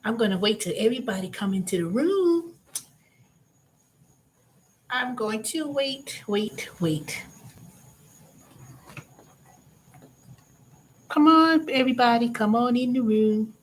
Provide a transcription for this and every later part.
I'm going to wait till everybody come into the room. I'm going to wait. Come on, everybody, come on in the room.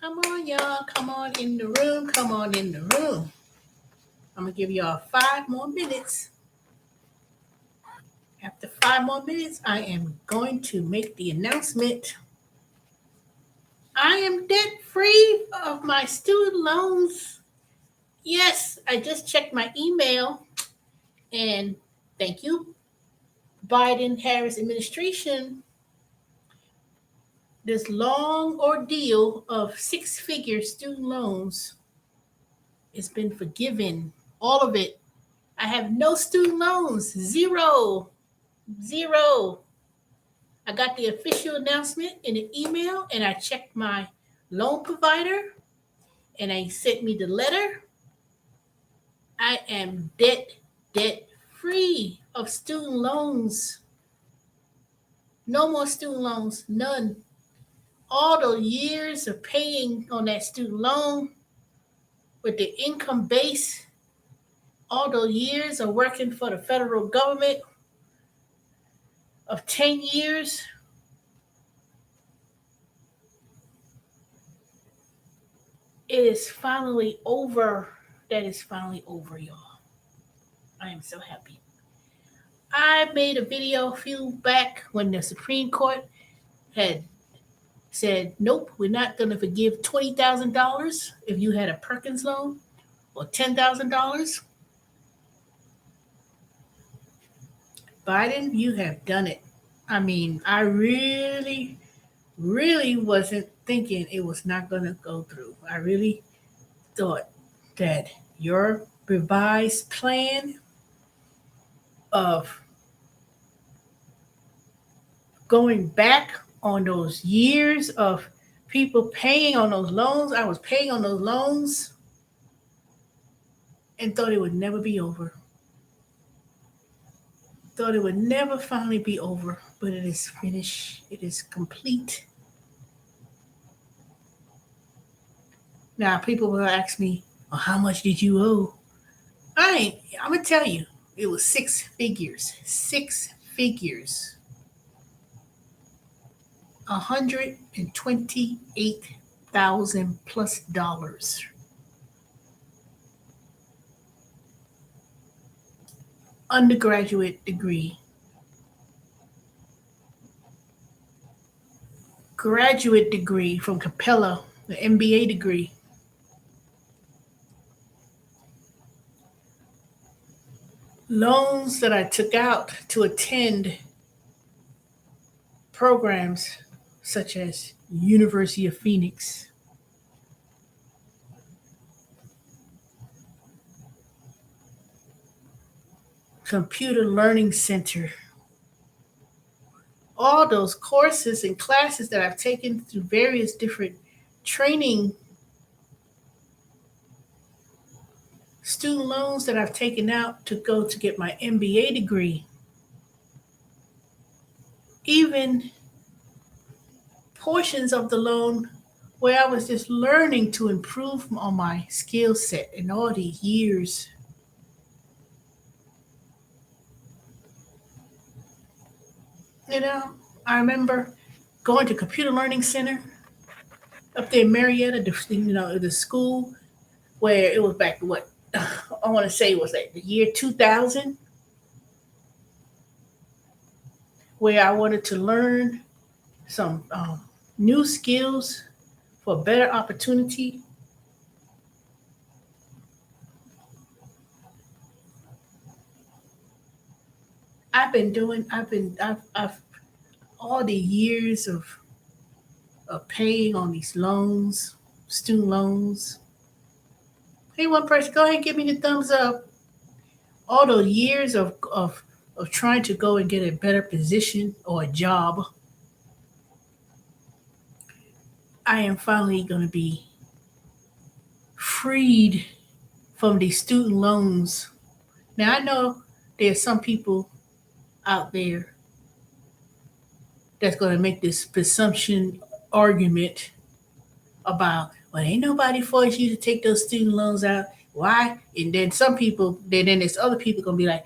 Come on, y'all. Come on in the room. Come on in the room. I'm going to give y'all 5 more minutes. After 5 more minutes, I am going to make the announcement. I am debt free of my student loans. Yes, I just checked my email, and thank you, Biden Harris administration. This long ordeal of 6-figure student loans has been forgiven. All of it. I have no student loans. Zero. Zero. I got the official announcement in an email, and I checked my loan provider, and they sent me the letter. I am debt free of student loans. No more student loans. None. All the years of paying on that student loan with the income base, all those years of working for the federal government of 10 years, it is finally over. That is finally over, y'all. I am so happy. I made a video a few back when the Supreme Court had said, nope, we're not going to forgive $20,000 if you had a Perkins loan or $10,000. Biden, you have done it. I mean, I really wasn't thinking it was not going to go through. I really thought that your revised plan of going back on those years of people paying on those loans, I was paying on those loans and thought it would never be over. Thought it would never finally be over, but it is finished. It is complete. Now, people will ask me, well, how much did you owe? I'm going to tell you, it was 6 figures. 6 figures. $128,000 plus dollars. Undergraduate degree. Graduate degree from Capella, the MBA degree. Loans that I took out to attend programs such as University of Phoenix, Computer Learning Center, all those courses and classes that I've taken through various different training, student loans that I've taken out to go to get my MBA degree, even portions of the loan where I was just learning to improve on my skill set in all these years. You know, I remember going to Computer Learning Center up there in Marietta, the school where it was back what I want to say it was like the year 2000, where I wanted to learn some new skills for better opportunity. I've all the years of paying on these loans, student loans. Hey, one person, go ahead and give me the thumbs up. All those years of trying to go and get a better position or a job, I am finally going to be freed from these student loans. Now, I know there's some people out there that's going to make this presumption argument about, well, ain't nobody forced you to take those student loans out. Why? And then some people, then there's other people going to be like,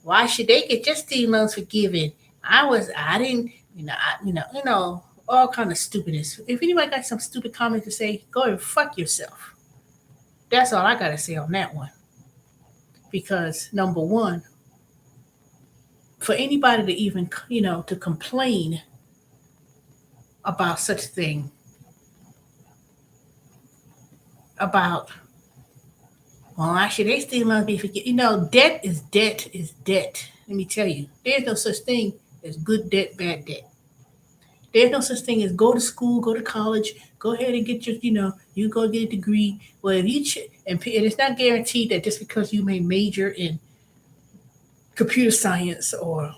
why should they get just student loans forgiven? I didn't, all kind of stupidness. If anybody got some stupid comment to say, go and fuck yourself. That's all I got to say on that one. Because number one, for anybody to even, to complain about such a thing, about, well, actually, they still must be forget. Debt is debt is debt. Let me tell you, there's no such thing as good debt, bad debt. There's no such thing as go to school, go to college, go ahead and get your, you go get a degree. Well, if you and it's not guaranteed that just because you may major in computer science or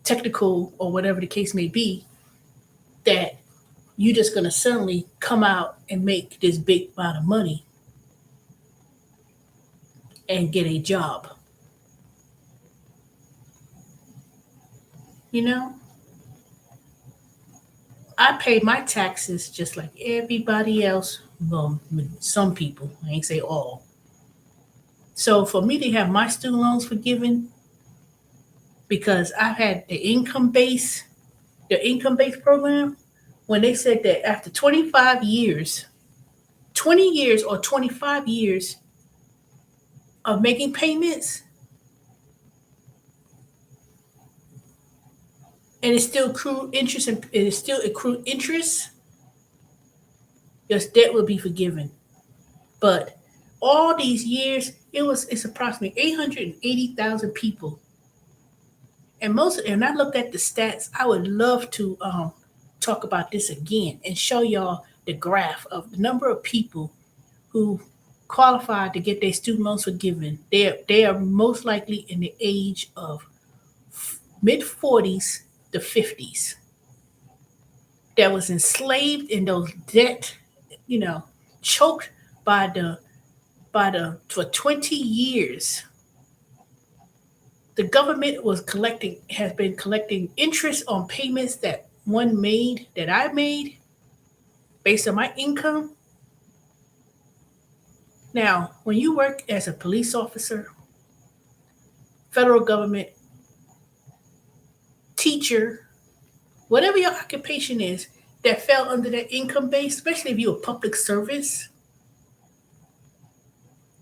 technical or whatever the case may be, that you're just going to suddenly come out and make this big amount of money and get a job. You know, I pay my taxes just like everybody else. Well, some people, I ain't say all. So for me to have my student loans forgiven, because I've had the income based program, when they said that after 25 years, 20 years or 25 years of making payments, and it's still accrued interest and it is still accrued interest, your debt will be forgiven. But all these years, it's approximately 880,000 people. And I looked at the stats. I would love to talk about this again and show y'all the graph of the number of people who qualified to get their student loans forgiven. They are most likely in the age of mid 40s to 50s, that was enslaved in those debt, you know, choked by the for 20 years. The government has been collecting interest on payments that I made based on my income. Now, when you work as a police officer, federal government, teacher, whatever your occupation is that fell under that income base, especially if you're a public service,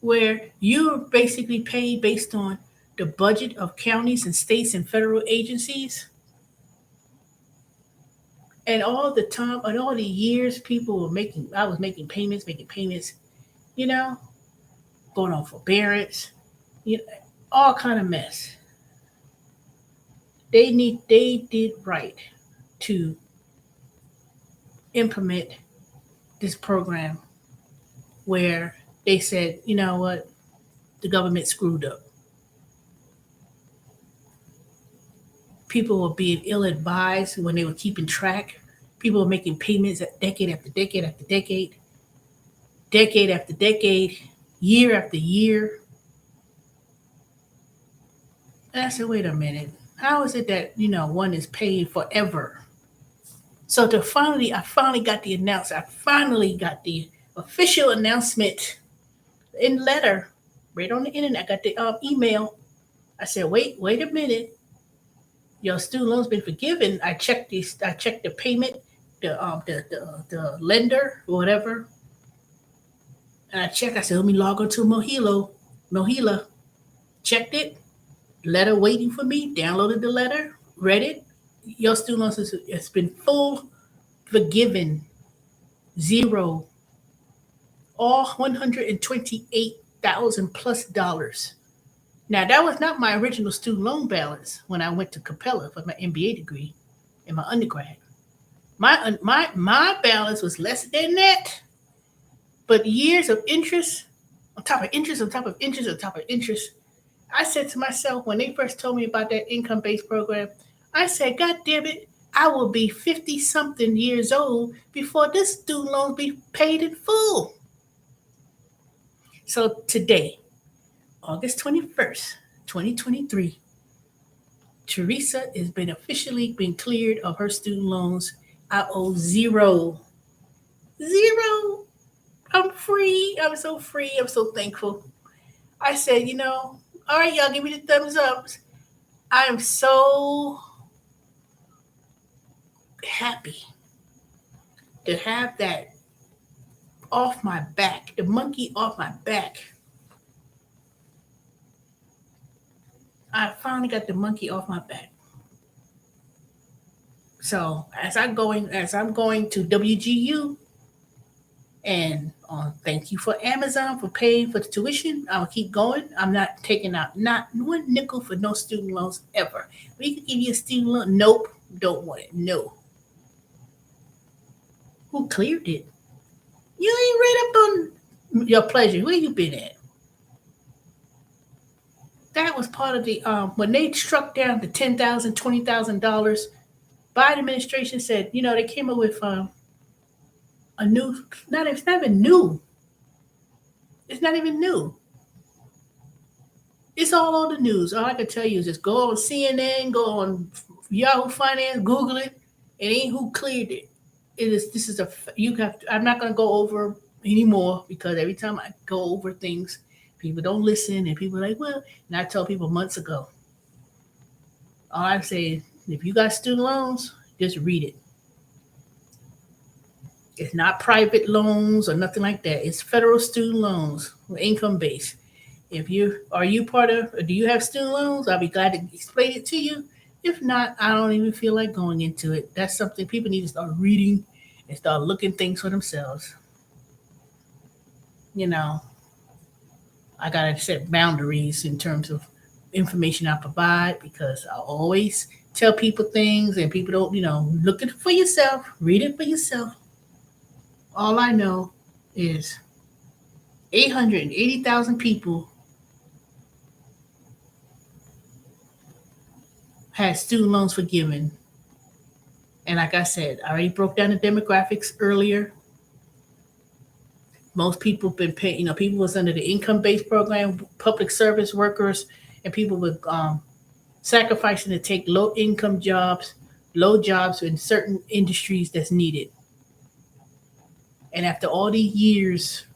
where you're basically paid based on the budget of counties and states and federal agencies. And all the time, and all the years I was making payments, you know, going on forbearance, you know, all kind of mess. They did right to implement this program where they said, you know what, the government screwed up. People were being ill advised when they were keeping track. People were making payments at decade after decade after decade, decade after decade, year after year. And I said, wait a minute. How is it that, one is paying forever? So I finally got the announcement. I finally got the official announcement in letter, right on the internet. I got the email. I said, wait a minute. Your student loan's been forgiven. I checked this. I checked the payment, the lender or whatever, and I checked. I said, let me log on to Mohila. Checked it. Letter waiting for me. Downloaded the letter. Read it. Your student loans has been full forgiven. Zero. All $128,000 plus dollars. Now that was not my original student loan balance when I went to Capella for my MBA degree in my undergrad. My balance was less than that, but years of interest on top of interest on top of interest on top of interest. I said to myself when they first told me about that income based program, I said, God damn it, I will be 50 something years old before this student loan be paid in full. So today, August 21st, 2023, Teresa has been officially been cleared of her student loans. I owe zero. Zero. I'm free. I'm so free. I'm so thankful. I said, all right, y'all give me the thumbs up. I am so happy to have that off my back, the monkey off my back. I finally got the monkey off my back. So as I'm going to WGU, and thank you for Amazon for paying for the tuition. I'll keep going. I'm not taking out not one nickel for no student loans ever. We can give you a student loan. Nope, don't want it. No. Who cleared it? You ain't read up on your pleasure. Where you been at? That was part of the when they struck down the $10,000, $20,000. Biden administration said, they came up with a new. It's not even new. It's not even new. It's all on the news. All I can tell you is just go on CNN, go on Yahoo Finance, Google it. It ain't who cleared it. This is you have to, I'm not going to go over anymore because every time I go over things, people don't listen and people are like, well, and I tell people months ago. All I say is if you got student loans, just read it. It's not private loans or nothing like that. It's federal student loans, income based. Are you part of, or do you have student loans? I'll be glad to explain it to you. If not, I don't even feel like going into it. That's something people need to start reading and start looking things for themselves. I got to set boundaries in terms of information I provide because I always tell people things and people don't, look it for yourself, read it for yourself. All I know is 880,000 people had student loans forgiven. And like I said, I already broke down the demographics earlier. Most people been paying, people was under the income-based program, public service workers, and people were sacrificing to take low-income jobs, low jobs in certain industries that's needed. And after all these years,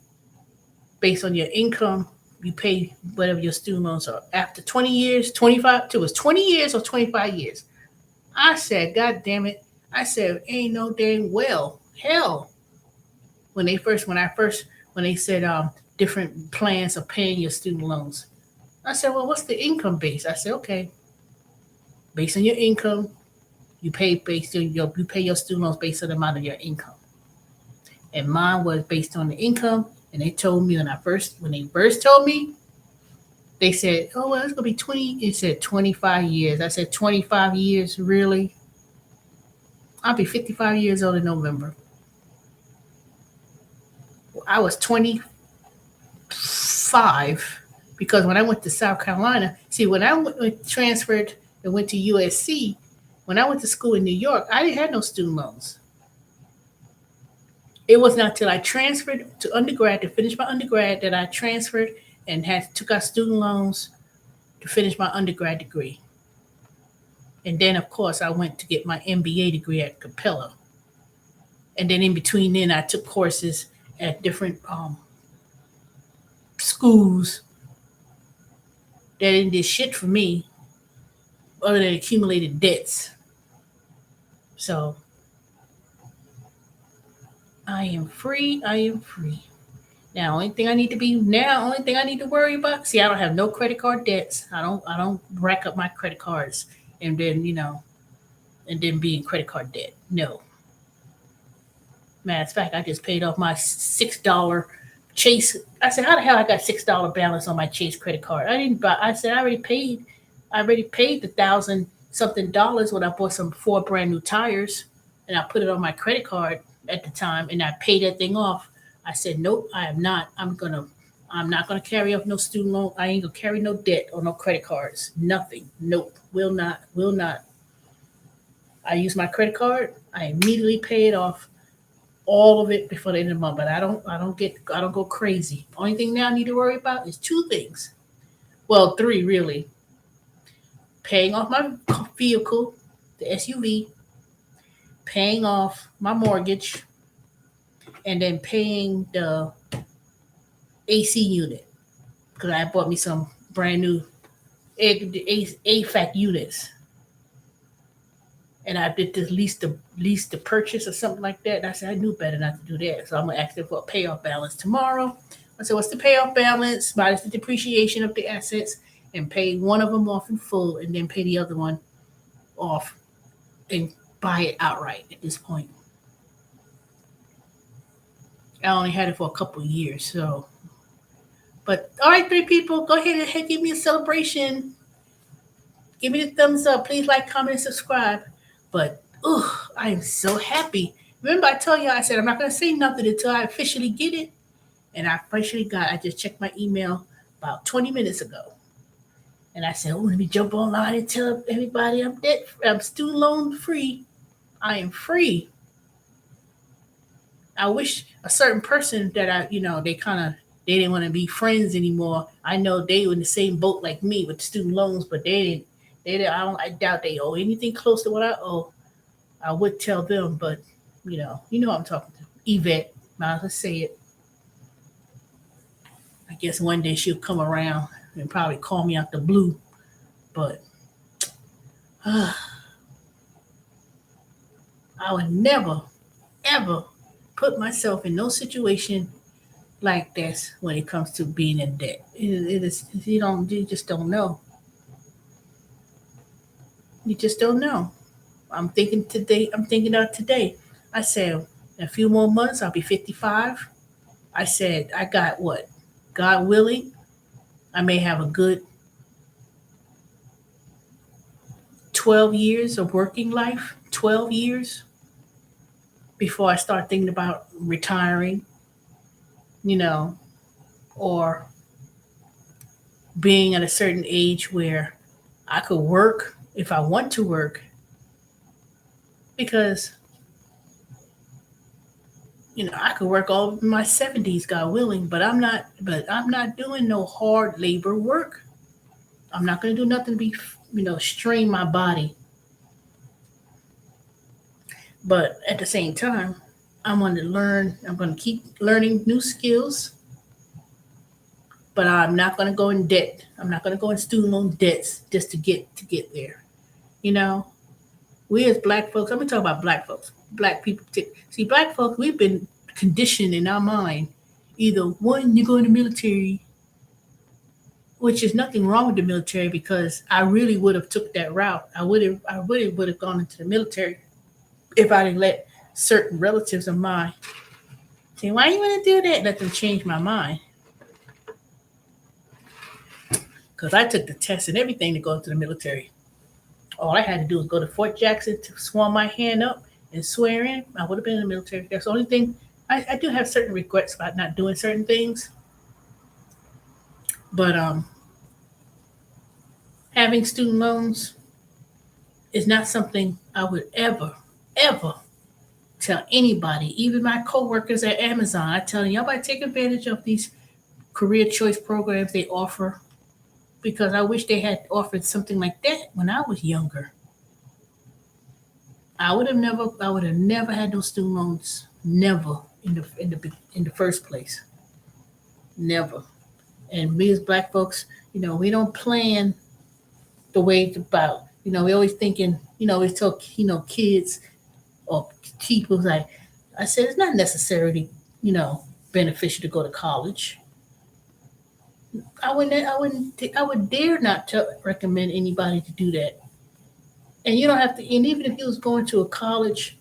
based on your income, you pay whatever your student loans are. After 20 years, 25, it was 20 years or 25 years. I said, God damn it. I said, ain't no dang well. Hell. When they said different plans of paying your student loans. I said, well, what's the income base? I said, okay. Based on your income, you pay your student loans based on the amount of your income. And mine was based on the income. And they told me when they first told me, they said, oh, well, it's going to be 20. It said 25 years. I said, 25 years, really? I'll be 55 years old in November. I was 25 because when I went to South Carolina, when I transferred and went to USC, when I went to school in New York, I didn't have no student loans. It was not until I transferred to undergrad to finish my undergrad that I transferred and took out student loans to finish my undergrad degree. And then, of course, I went to get my MBA degree at Capella. And then in between then, I took courses at different schools that didn't do shit for me. other than accumulated debts. So I am free. I am free. Now, only thing I need to worry about. See, I don't have no credit card debts. I don't rack up my credit cards and then and then be in credit card debt. No. Matter of fact, I just paid off my $6 Chase. I said, how the hell I got $6 balance on my Chase credit card? I didn't buy. I said I already paid. I already paid the thousand something dollars when I bought some four brand new tires, and I put it on my credit card at the time, and I paid that thing off. I said, nope, I am not. I'm not gonna carry up no student loan. I ain't gonna carry no debt or no credit cards. Nothing. Nope. Will not. Will not. I use my credit card. I immediately pay it off, all of it before the end of the month. But I don't go crazy. Only thing now I need to worry about is two things. Well, three really. Paying off my vehicle, the SUV, paying off my mortgage, and then paying the AC unit because I bought me some brand new AFAC units, and I did this lease the purchase or something like that. And I said I knew better not to do that, so I'm gonna ask them for a payoff balance tomorrow. I said, what's the payoff balance minus the depreciation of the assets, and pay one of them off in full, and then pay the other one off and buy it outright at this point. I only had it for a couple of years, so. But all right, three people, go ahead and give me a celebration. Give me the thumbs up. Please like, comment, and subscribe. But I am so happy. Remember, I told you I said I'm not gonna say nothing until I officially get it, and I officially got. I just checked my email about 20 minutes ago, and I said, "Oh, let me jump online and tell everybody I'm debt. I'm student loan free. I am free." I wish a certain person that they didn't want to be friends anymore. I know they were in the same boat like me with student loans, but they didn't. They didn't. I doubt they owe anything close to what I owe. I would tell them, but you know what I'm talking to. Yvette, might as well say it. I guess one day she'll come around and probably call me out the blue, but I would never, ever put myself in no situation like this when it comes to being in debt. It is you just don't know. You just don't know. I'm thinking today. I'm thinking of today. I said in a few more months I'll be 55. I said I got what, God willing, I may have a good 12 years of working life. 12 years before I start thinking about retiring. You know, or being at a certain age where I could work if I want to work because I could work all in my 70s, God willing, but I'm not doing no hard labor work. I'm not going to do nothing to be strain my body. But at the same time, I'm going to learn. I'm going to keep learning new skills, but I'm not going to go in debt. I'm not going to go in student loan debts just to get there. You know, we as black folks. I'm going to talk about black folks, black people. See, black folks, we've been conditioned in our mind. Either one, you go in the military, which is nothing wrong with the military because I really would have took that route. I really would have gone into the military if I didn't let certain relatives of mine say, "Why you want to do that?" Let them change my mind. Because I took the test and everything to go into the military. All I had to do was go to Fort Jackson to swarm my hand up and swear in. I would have been in the military. That's the only thing. I do have certain regrets about not doing certain things, but having student loans is not something I would ever tell anybody, even my coworkers at Amazon. I tell them, y'all better take advantage of these career choice programs they offer because I wish they had offered something like that when I was younger. I would have never had those student loans. Never in the first place. Never. And we as black folks, we don't plan the way about We always thinking, we tell, kids or people like, I said, it's not necessarily, you know, beneficial to go to college. I would dare not to recommend anybody to do that. And you don't have to, and even if you was going to a college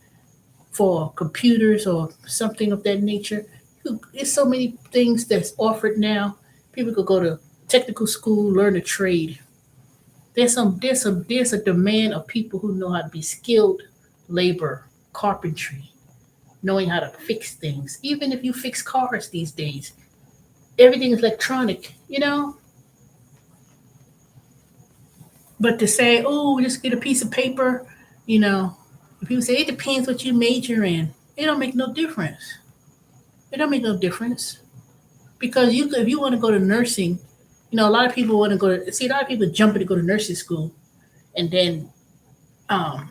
for computers or something of that nature, there's so many things that's offered now. People could go to technical school, learn a trade. There's a demand of people who know how to be skilled labor, carpentry, knowing how to fix things. Even if you fix cars these days, everything is electronic, But to say, oh, just get a piece of paper, you know, if people say it depends what you major in, it don't make no difference. It don't make no difference because if you want to go to nursing, a lot of people want to go to see a lot of people jumping to go to nursing school and then um,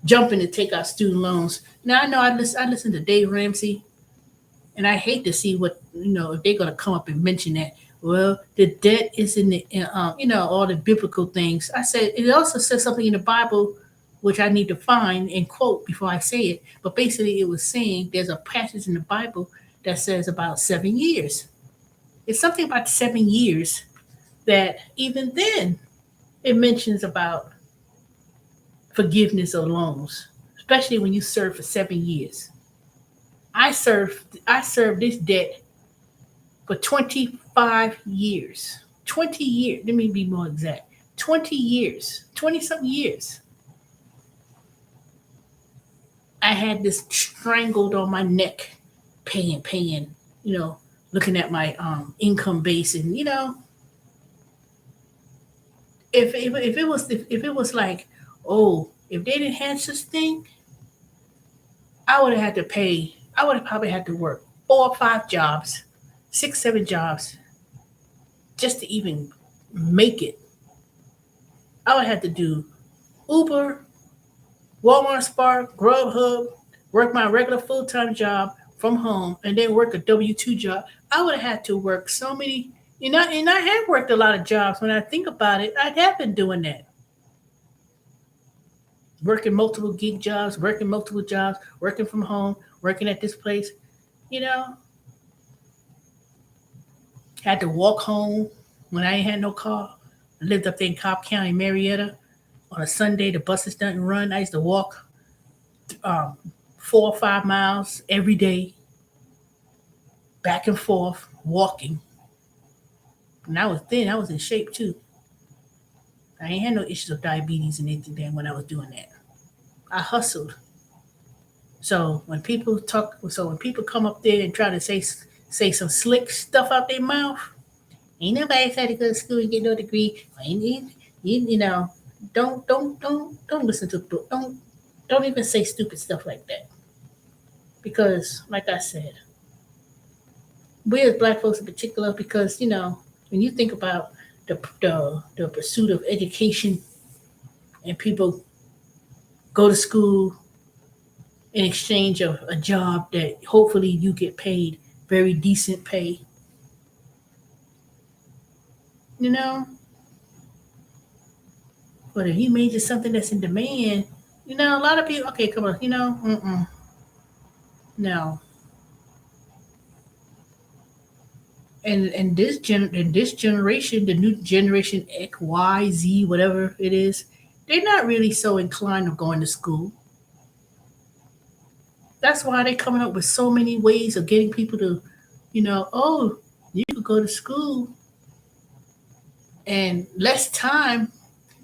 jumping to take out student loans. Now I know I listen to Dave Ramsey, and I hate to see what if they're going to come up and mention that. Well, the debt is in the all the biblical things. I said it also says something in the Bible, which I need to find and quote before I say it. But basically, it was saying there's a passage in the Bible that says about 7 years. It's something about 7 years that even then it mentions about forgiveness of loans, especially when you serve for 7 years. I served this debt for 25 years. 20 years. Let me be more exact. 20 years. 20 something years. I had this strangled on my neck, paying, you know, looking at my income base and if it was like, oh, if they didn't have such thing, I would have had to pay. I would have probably had to work 4 or 5 jobs, 6, 7 jobs just to even make it. I would have to do Uber, Walmart, Spark, Grubhub, work my regular full time job from home, and then work a W-2 job. I would have had to work so many. And I have worked a lot of jobs. When I think about it, I have been doing that, working multiple gig jobs, working multiple jobs, working from home, working at this place. You know, had to walk home when I ain't had no car. I lived up there in Cobb County, Marietta. On a Sunday, the buses doesn't run. I used to walk um, 4 or 5 miles every day, back and forth, walking. And I was in shape too. I ain't had no issues of diabetes and anything then when I was doing that. I hustled. So when people come up there and try to say some slick stuff out their mouth, ain't nobody had to go to school and get no degree. You know, don't listen to don't even say stupid stuff like that because, like I said, we as black folks in particular, because when you think about the pursuit of education and people go to school in exchange of a job that hopefully you get paid very decent pay, you know. But if you major something that's in demand, a lot of people. Okay, come on, no. And this generation, the new generation X, Y, Z, whatever it is, they're not really so inclined of going to school. That's why they're coming up with so many ways of getting people to, oh, you could go to school and less time,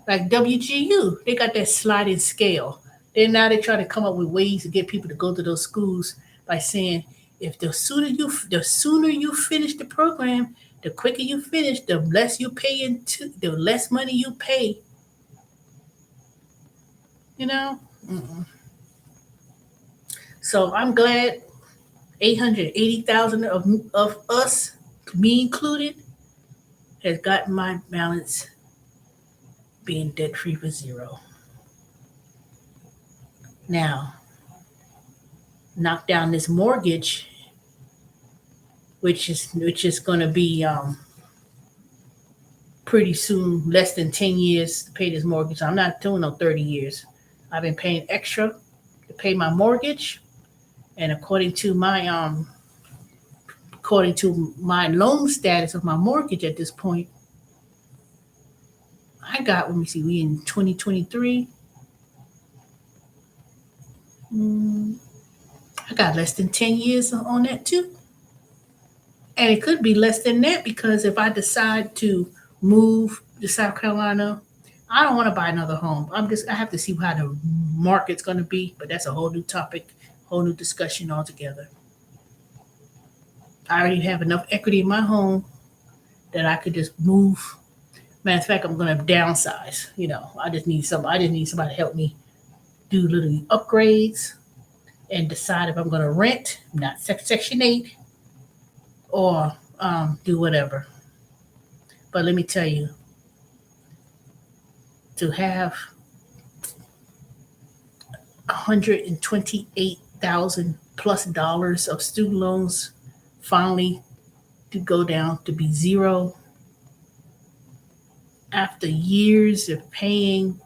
like WGU. They got that sliding scale. Then now they try to come up with ways to get people to go to those schools by saying, if the sooner you finish the program, the quicker you finish, the less you pay into, the less money you pay. You know. Mm-mm. So I'm glad 880,000 of us, me included, has gotten my balance being debt free for zero. Now, knock down this mortgage, which is going to be pretty soon, less than 10 years to pay this mortgage. I'm not doing no 30 years. I've been paying extra to pay my mortgage. And according to my loan status of my mortgage at this point, I got, let me see, we in 2023. I got less than 10 years on that too. And it could be less than that because if I decide to move to South Carolina, I don't want to buy another home. I have to see how the market's going to be, but that's a whole new topic, whole new discussion altogether. I already have enough equity in my home that I could just move. Matter of fact, I'm going to downsize. I just need somebody to help me do little upgrades and decide if I'm going to rent, not Section 8, or do whatever. But let me tell you, to have $128,000 plus of student loans finally to go down to be zero after years of paying,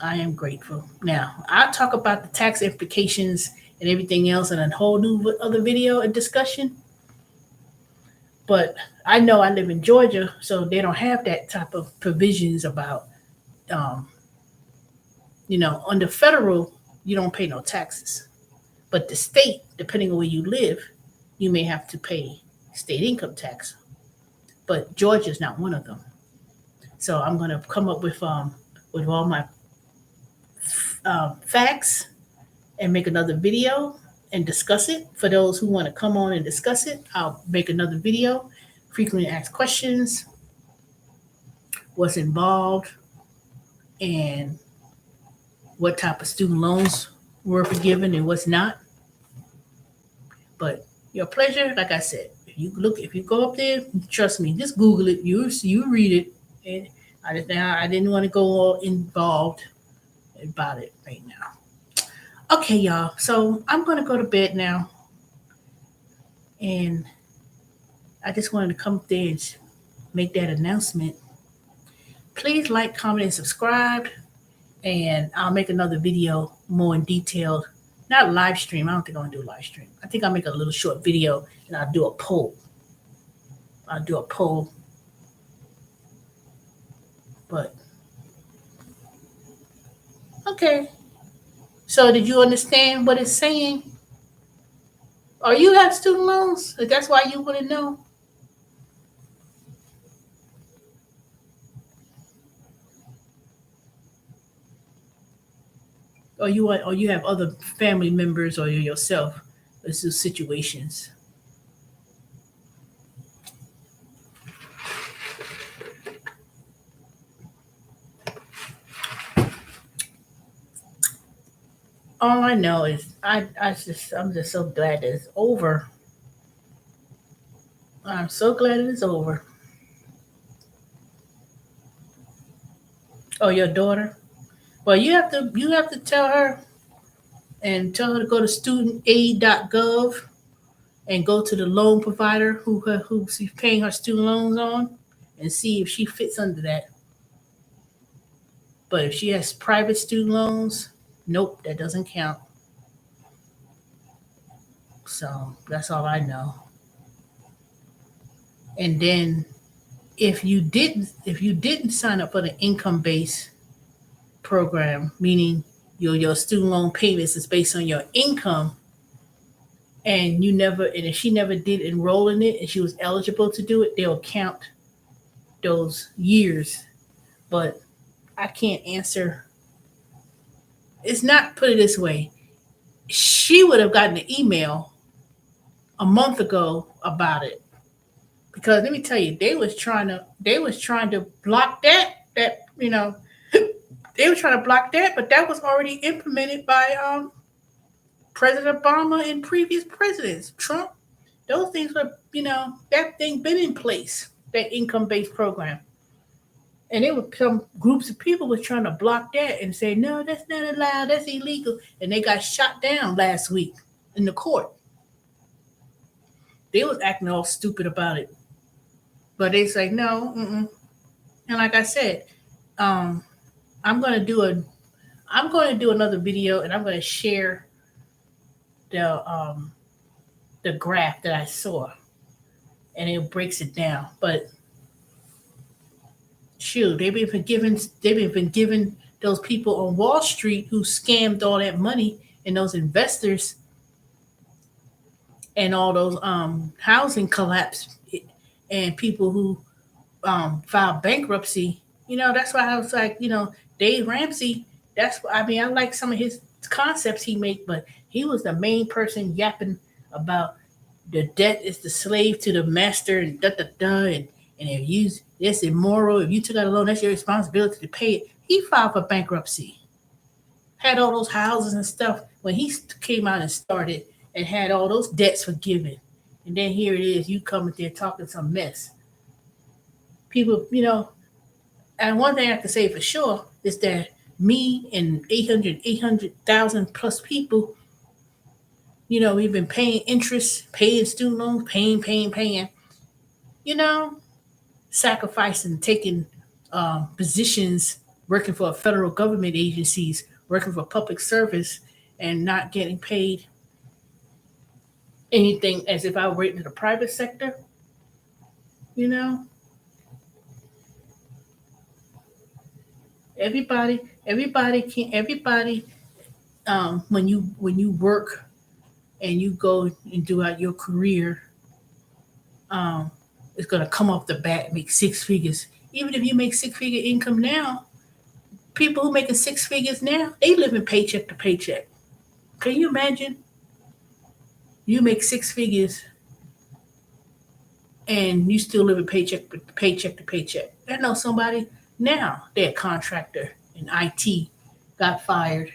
I am grateful. Now, I'll talk about the tax implications and everything else in a whole new other video and discussion. But I know I live in Georgia, so they don't have that type of provisions about, under federal, you don't pay no taxes. But the state, depending on where you live, you may have to pay state income tax. But Georgia is not one of them. So I'm going to come up with all my facts and make another video and discuss it. For those who want to come on and discuss it, I'll make another video. Frequently asked questions, what's involved, and what type of student loans were forgiven and what's not. But your pleasure, like I said, if you go up there, trust me, just Google it. You read it. And I didn't want to go all involved about it right now. Okay, y'all. So I'm going to go to bed now. And I just wanted to come up there and make that announcement. Please like, comment, and subscribe. And I'll make another video more in detail. Not live stream. I don't think I'm going to do a live stream. I think I'll make a little short video and I'll do a poll. But, okay. So did you understand what it's saying? Or you have student loans? That's why you want to know? Or you have other family members or yourself. This is situations. All I know is I'm just so glad that it's over. I'm so glad it is over. Oh, your daughter? Well, you have to tell her to go to studentaid.gov and go to the loan provider who she's paying her student loans on and see if she fits under that. But if she has private student loans, nope, that doesn't count. So that's all I know. And then if you didn't sign up for the income-based program, meaning your student loan payments is based on your income, and if she never did enroll in it and she was eligible to do it, they'll count those years. But I can't answer. It's not, put it this way. She would have gotten an email a month ago about it. Because let me tell you, they was trying to block that, they were trying to block that, but that was already implemented by President Obama and previous presidents. Trump, those things were, that thing been in place, that income-based program. And there were some groups of people were trying to block that and say, no, that's not allowed, that's illegal. And they got shot down last week in the court. They was acting all stupid about it. But it's like, no, mm-mm. And like I said, um, I'm gonna do a, I'm going to do another video, and I'm going to share the um, the graph that I saw, and it breaks it down. But shoot, they've been forgiving those people on Wall Street who scammed all that money, and those investors, and all those housing collapse, and people who filed bankruptcy. That's why I was like, Dave Ramsey. That's why, I mean, I like some of his concepts he made, but he was the main person yapping about the debt is the slave to the master, and da da da, and if you it's immoral. If you took out a loan, that's your responsibility to pay it. He filed for bankruptcy, had all those houses and stuff when he came out and started, and had all those debts forgiven. And then here it is, you coming there talking some mess. People, and one thing I can say for sure is that me and 800,000 plus people, we've been paying interest, paying student loans, paying, you know, sacrificing, taking positions, working for federal government agencies, working for public service, and not getting paid anything as if I were in the private sector. You know, everybody. When you work and you go and do out your career, um, it's gonna come off the bat make six figures. Even if you make six figure income now, people who making six figures now, they living paycheck to paycheck. Can you imagine? You make six figures and you still living paycheck to paycheck. I know somebody now, they're a contractor in IT, got fired,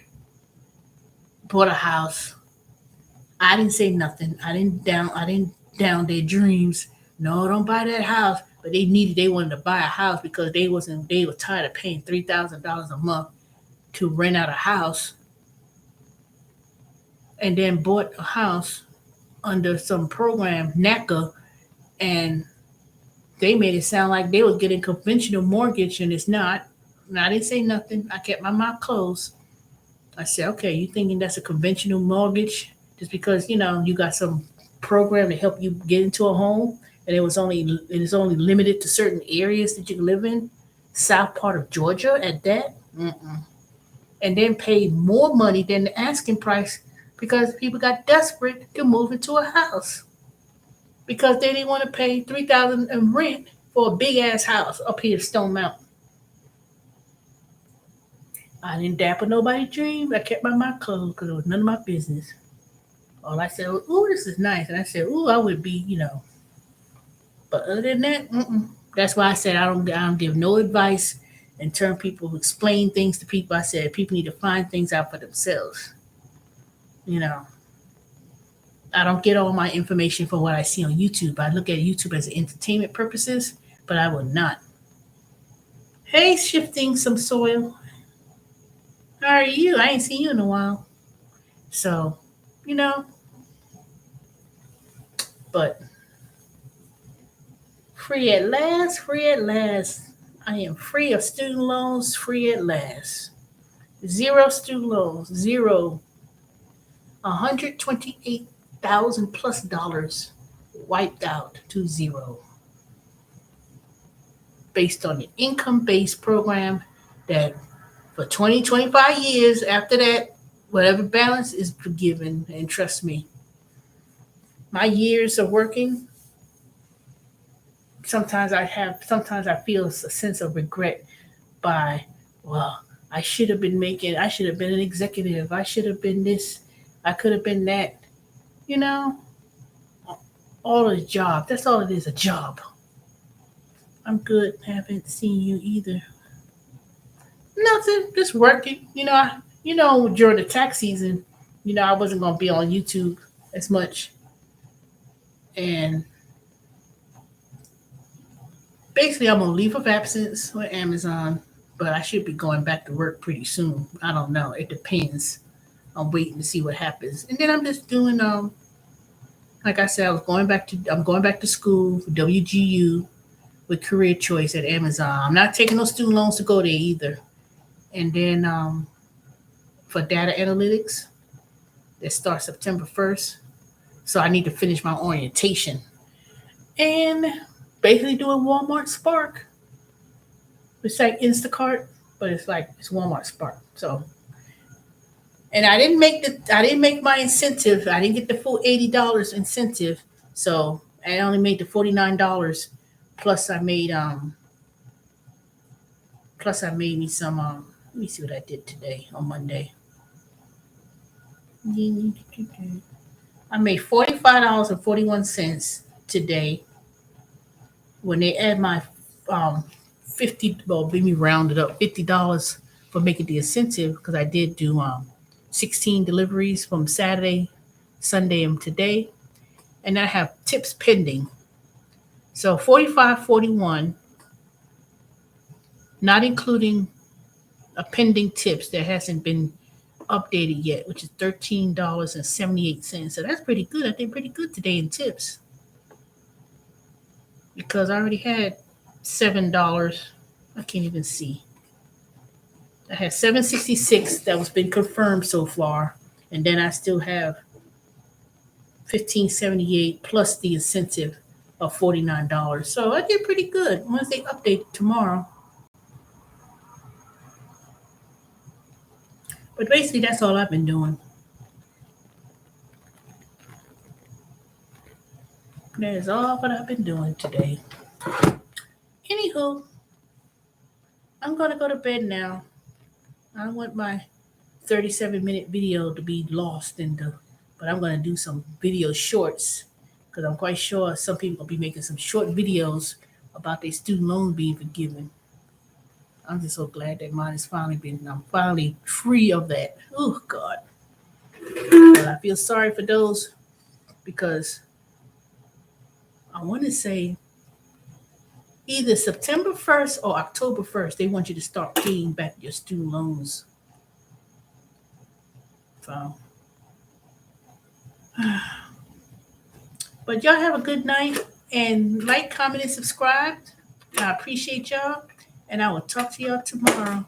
bought a house. I didn't say nothing. I didn't down their dreams. No, don't buy that house. But they wanted to buy a house because they were tired of paying $3,000 a month to rent out a house, and then bought a house under some program, NACA, and they made it sound like they was getting conventional mortgage, and it's not. And I didn't say nothing. I kept my mouth closed. I said, okay, you thinking that's a conventional mortgage just because you got some program to help you get into a home, and it is only limited to certain areas that you can live in, south part of Georgia at that. Mm-mm. And then paid more money than the asking price because people got desperate to move into a house because they didn't want to pay 3,000 in rent for a big ass house up here in Stone Mountain. I didn't dapper nobody's dream. I kept my mouth closed because it was none of my business. All I said was, "Ooh, this is nice," and I said, "Ooh, I would be." But other than that, mm-mm. That's why I said I don't give no advice and turn people explain things to people. I said people need to find things out for themselves. You know, I don't get all my information from what I see on YouTube. I look at YouTube as entertainment purposes, but I will not. Hey, shifting some soil. How are you? I ain't seen you in a while. So, you know, but free at last, free at last. I am free of student loans, free at last. Zero student loans, zero. 128,000 plus dollars wiped out to zero based on the income based program that for 20, 25 years after that, whatever balance is forgiven. And trust me, my years of working, sometimes I feel a sense of regret by, well, I should have been an executive. I should have been this. I could have been that. You know, all a job. That's all it is, a job. I'm good. Haven't seen you either. Nothing. Just working. During the tax season, I wasn't gonna be on YouTube as much, and basically I'm on leave of absence with Amazon, but I should be going back to work pretty soon. I don't know. It depends. I'm waiting to see what happens, and then I'm just doing like I said, I'm going back to school for WGU. with Career Choice at Amazon. I'm not taking no student loans to go there either. And then for data analytics, that starts September 1st. So I need to finish my orientation. And basically doing Walmart Spark. It's like Instacart, but it's Walmart Spark. So, and I didn't make my incentive. I didn't get the full $80 incentive. So I only made the $49. Plus I made me some let me see what I did today on Monday. I made $45.41 today. When they add my 50, well, let me round it up, $50 for making the incentive, because I did do 16 deliveries from Saturday, Sunday, and today. And I have tips pending. So 45.41, not including a pending tips that hasn't been updated yet, which is $13.78. So that's pretty good. I did pretty good today in tips, because I already had $7. I can't even see. I had $7.66 that was been confirmed so far, and then I still have $15.78 plus the incentive of $49. So I did pretty good. Once they update tomorrow. But basically, that's all I've been doing. That is all what I've been doing today. Anywho, I'm going to go to bed now. I don't want my 37-minute video to be lost but I'm going to do some video shorts, because I'm quite sure some people will be making some short videos about their student loan being forgiven. I'm just so glad that mine is I'm finally free of that. Oh, God. But I feel sorry for those, because I want to say either September 1st or October 1st, they want you to start paying back your student loans. So, but y'all have a good night, and like, comment, and subscribe. I appreciate y'all, and I will talk to y'all tomorrow.